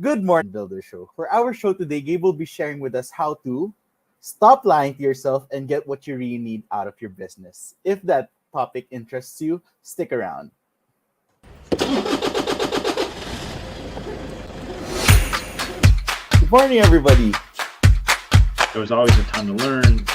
Good morning, Builder Show. For our show today, Gabe will be sharing with us how to stop lying to yourself and get what you really need out of your business. If that topic interests you, stick around. Good morning, everybody. There was always a ton to learn.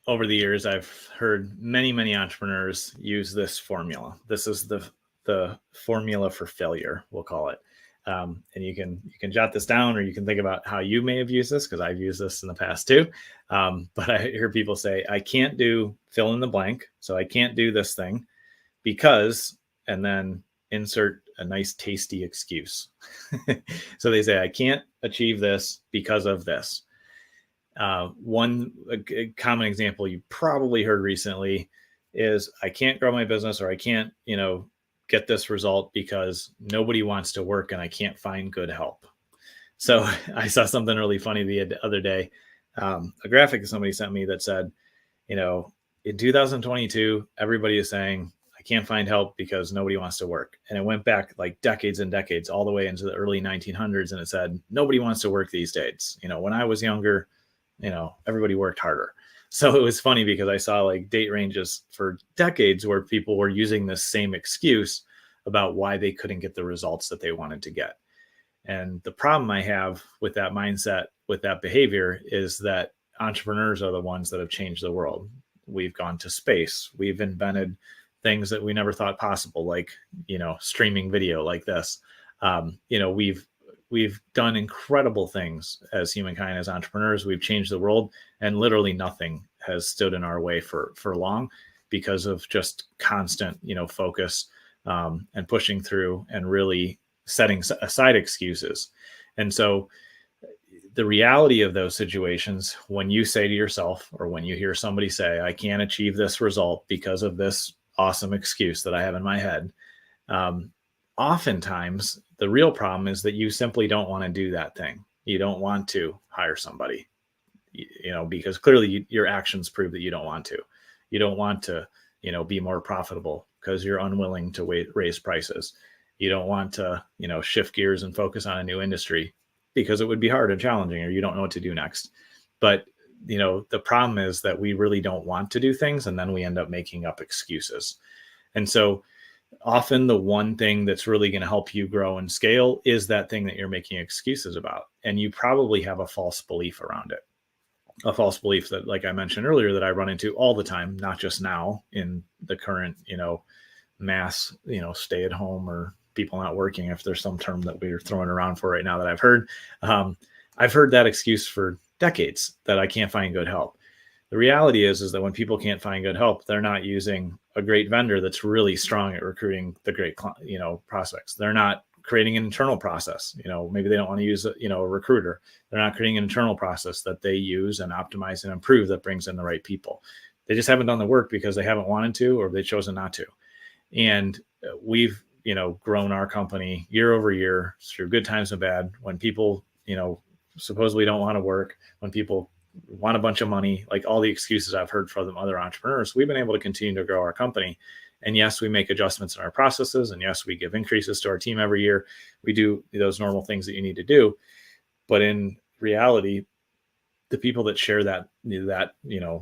Over the years, I've heard many entrepreneurs use this formula. This is the formula for failure, we'll call it. And you can jot this down, or you can think about how you may have used this, because I've used this in the past too. But I hear people say, I can't do fill in the blank. So I can't do this thing because, and then insert a nice tasty excuse. So they say, I can't achieve this because of this. One common example you probably heard recently is, I can't grow my business, or I can't, get this result because nobody wants to work and I can't find good help. So I saw something really funny the other day. A graphic that somebody sent me that said, in 2022, everybody is saying, I can't find help because nobody wants to work. And it went back like decades and decades, all the way into the early 1900s. And it said, nobody wants to work these days. When I was younger, everybody worked harder. So it was funny because I saw like date ranges for decades where people were using this same excuse about why they couldn't get the results that they wanted to get. And the problem I have with that mindset, with that behavior, is that entrepreneurs are the ones that have changed the world. We've gone to space. We've invented things that we never thought possible, like, streaming video like this. We've done incredible things as humankind, as entrepreneurs. We've changed the world, and literally nothing has stood in our way for long, because of just constant, focus and pushing through and really setting aside excuses. And so the reality of those situations, when you say to yourself, or when you hear somebody say, I can't achieve this result because of this awesome excuse that I have in my head, oftentimes the real problem is that you simply don't want to do that thing. You don't want to hire somebody, because clearly your actions prove that you don't want to. You don't want to, be more profitable because you're unwilling to raise prices. You don't want to, shift gears and focus on a new industry because it would be hard and challenging, or you don't know what to do next. But, the problem is that we really don't want to do things, and then we end up making up excuses. And so often the one thing that's really going to help you grow and scale is that thing that you're making excuses about. And you probably have a false belief around it. A false belief that, like I mentioned earlier, that I run into all the time, not just now in the current, mass, stay at home or people not working, if there's some term that we're throwing around for right now that I've heard. I've heard that excuse for decades, that I can't find good help. The reality is that when people can't find good help, they're not using a great vendor that's really strong at recruiting the great, prospects. They're not creating an internal process. Maybe they don't want to use a recruiter. They're not creating an internal process that they use and optimize and improve that brings in the right people. They just haven't done the work because they haven't wanted to, or they've chosen not to. And we've, grown our company year over year through good times and bad, when people, supposedly don't want to work, when people want a bunch of money, like all the excuses I've heard from other entrepreneurs. We've been able to continue to grow our company. And yes, we make adjustments in our processes. And yes, we give increases to our team every year. We do those normal things that you need to do. But in reality, the people that share that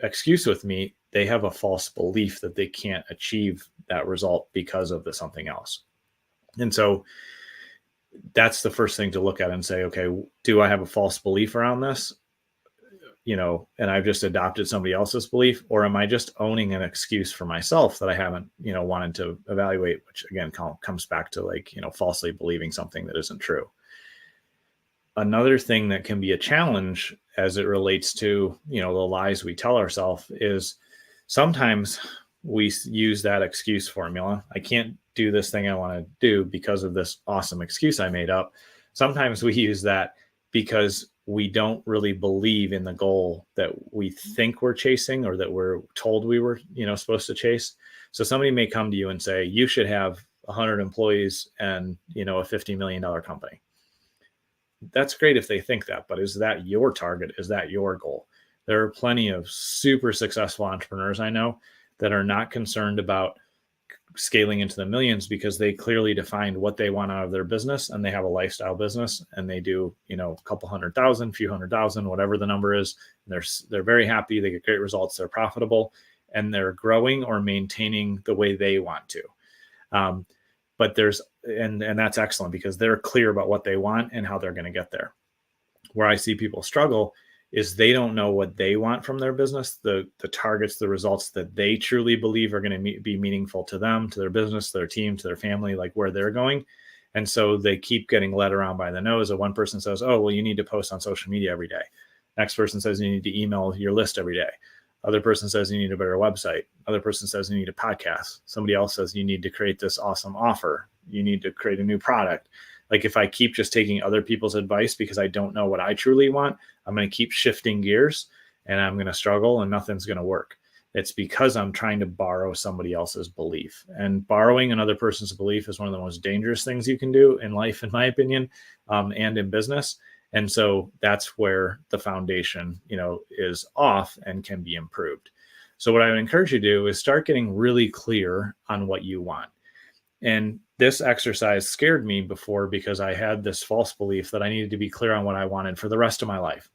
excuse with me, they have a false belief that they can't achieve that result because of something else. And so that's the first thing to look at and say, okay, do I have a false belief around this? And I've just adopted somebody else's belief, or am I just owning an excuse for myself that I haven't, wanted to evaluate, which again comes back to falsely believing something that isn't true. Another thing that can be a challenge as it relates to, the lies we tell ourselves is sometimes we use that excuse formula. I can't do this thing I want to do because of this awesome excuse I made up. Sometimes we use that because we don't really believe in the goal that we think we're chasing, or that we're told we were, supposed to chase. So somebody may come to you and say, you should have 100 employees and, a $50 million company. That's great if they think that, but is that your target? Is that your goal? There are plenty of super successful entrepreneurs I know that are not concerned about scaling into the millions because they clearly defined what they want out of their business, and they have a lifestyle business, and they do, a couple 100,000, few 100,000, whatever the number is. They're very happy. They get great results. They're profitable, and they're growing or maintaining the way they want to. But and that's excellent because they're clear about what they want and how they're going to get there. Where I see people struggle is they don't know what they want from their business, the targets, the results that they truly believe are going to be meaningful to them, to their business, to their team, to their family, like where they're going. And so they keep getting led around by the nose. One person says, oh, well, you need to post on social media every day. Next person says you need to email your list every day. Other person says you need a better website. Other person says you need a podcast. Somebody else says you need to create this awesome offer. You need to create a new product. Like if I keep just taking other people's advice because I don't know what I truly want, I'm going to keep shifting gears and I'm going to struggle and nothing's going to work. It's because I'm trying to borrow somebody else's belief. And borrowing another person's belief is one of the most dangerous things you can do in life, in my opinion, and in business. And so that's where the foundation, is off and can be improved. So what I would encourage you to do is start getting really clear on what you want. And this exercise scared me before because I had this false belief that I needed to be clear on what I wanted for the rest of my life.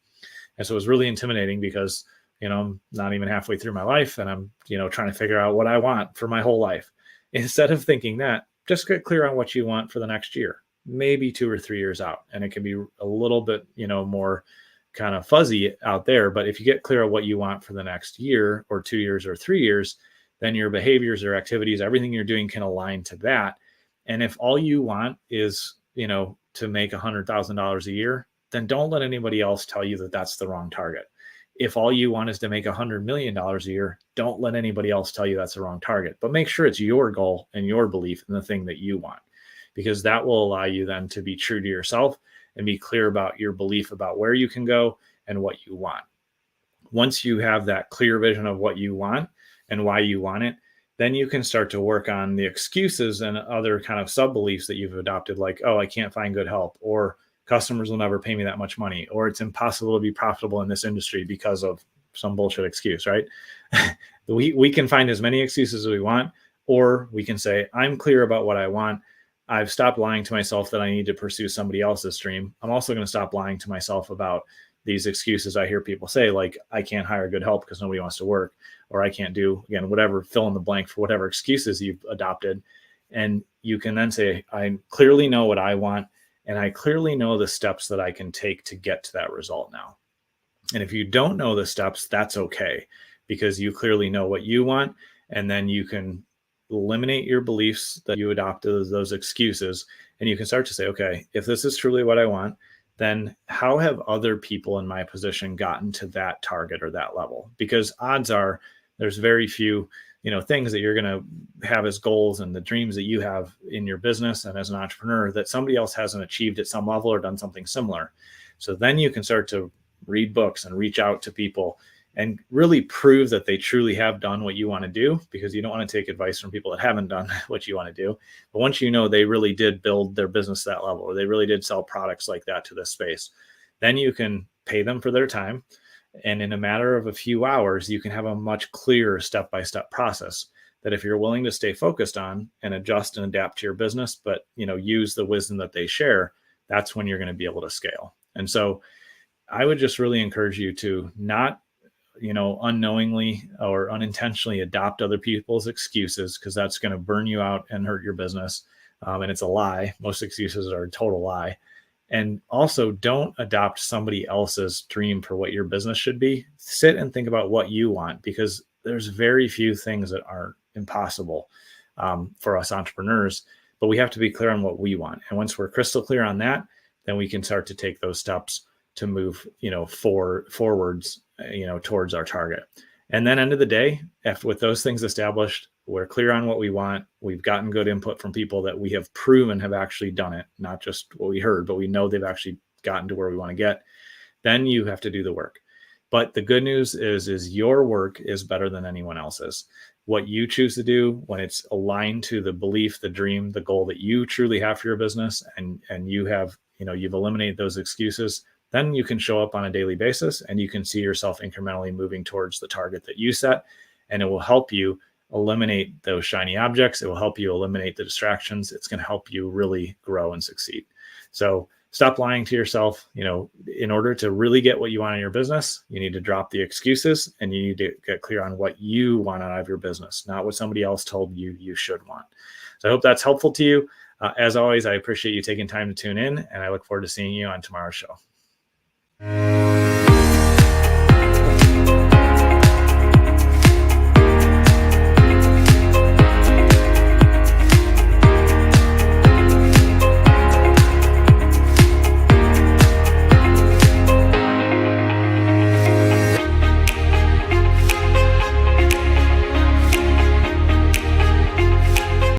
And so it was really intimidating because, I'm not even halfway through my life and I'm, trying to figure out what I want for my whole life. Instead of thinking that, just get clear on what you want for the next year, maybe 2 or 3 years out. And it can be a little bit, more kind of fuzzy out there. But if you get clear on what you want for the next year or 2 years or 3 years, then your behaviors or activities, everything you're doing can align to that. And if all you want is, to make $100,000 a year, then don't let anybody else tell you that that's the wrong target. If all you want is to make $100 million a year, don't let anybody else tell you that's the wrong target. But make sure it's your goal and your belief in the thing that you want, because that will allow you then to be true to yourself and be clear about your belief about where you can go and what you want. Once you have that clear vision of what you want and why you want it, then you can start to work on the excuses and other kind of sub-beliefs that you've adopted, like, oh, I can't find good help, or customers will never pay me that much money, or it's impossible to be profitable in this industry because of some bullshit excuse, right? We can find as many excuses as we want, or we can say, I'm clear about what I want. I've stopped lying to myself that I need to pursue somebody else's dream. I'm also going to stop lying to myself about these excuses I hear people say, like, I can't hire good help because nobody wants to work, or I can't do, again, whatever, fill in the blank for whatever excuses you've adopted. And you can then say, I clearly know what I want, and I clearly know the steps that I can take to get to that result now. And if you don't know the steps, that's okay, because you clearly know what you want, and then you can eliminate your beliefs that you adopted as those excuses, and you can start to say, okay, if this is truly what I want, then how have other people in my position gotten to that target or that level? Because odds are there's very few, things that you're going to have as goals and the dreams that you have in your business and as an entrepreneur that somebody else hasn't achieved at some level or done something similar. So then you can start to read books and reach out to people and really prove that they truly have done what you want to do, because you don't want to take advice from people that haven't done what you want to do. But once you know they really did build their business to that level, or they really did sell products like that to this space, then you can pay them for their time. And in a matter of a few hours, you can have a much clearer step-by-step process that if you're willing to stay focused on and adjust and adapt to your business, but use the wisdom that they share, that's when you're going to be able to scale. And so I would just really encourage you to not unknowingly or unintentionally adopt other people's excuses, because that's going to burn you out and hurt your business. And it's a lie. Most excuses are a total lie. And also, don't adopt somebody else's dream for what your business should be. Sit and think about what you want, because there's very few things that are impossible for us entrepreneurs, but we have to be clear on what we want. And once we're crystal clear on that, then we can start to take those steps to move, forwards, towards our target. And then end of the day, with those things established, we're clear on what we want. We've gotten good input from people that we have proven have actually done it, not just what we heard, but we know they've actually gotten to where we want to get. Then you have to do the work. But the good news is your work is better than anyone else's. What you choose to do when it's aligned to the belief, the dream, the goal that you truly have for your business, and you have, you've eliminated those excuses, then you can show up on a daily basis and you can see yourself incrementally moving towards the target that you set. And it will help you eliminate those shiny objects. It will help you eliminate the distractions. It's going to help you really grow and succeed. So stop lying to yourself. In order to really get what you want in your business, you need to drop the excuses and you need to get clear on what you want out of your business, not what somebody else told you you should want. So I hope that's helpful to you. As always, I appreciate you taking time to tune in, and I look forward to seeing you on tomorrow's show.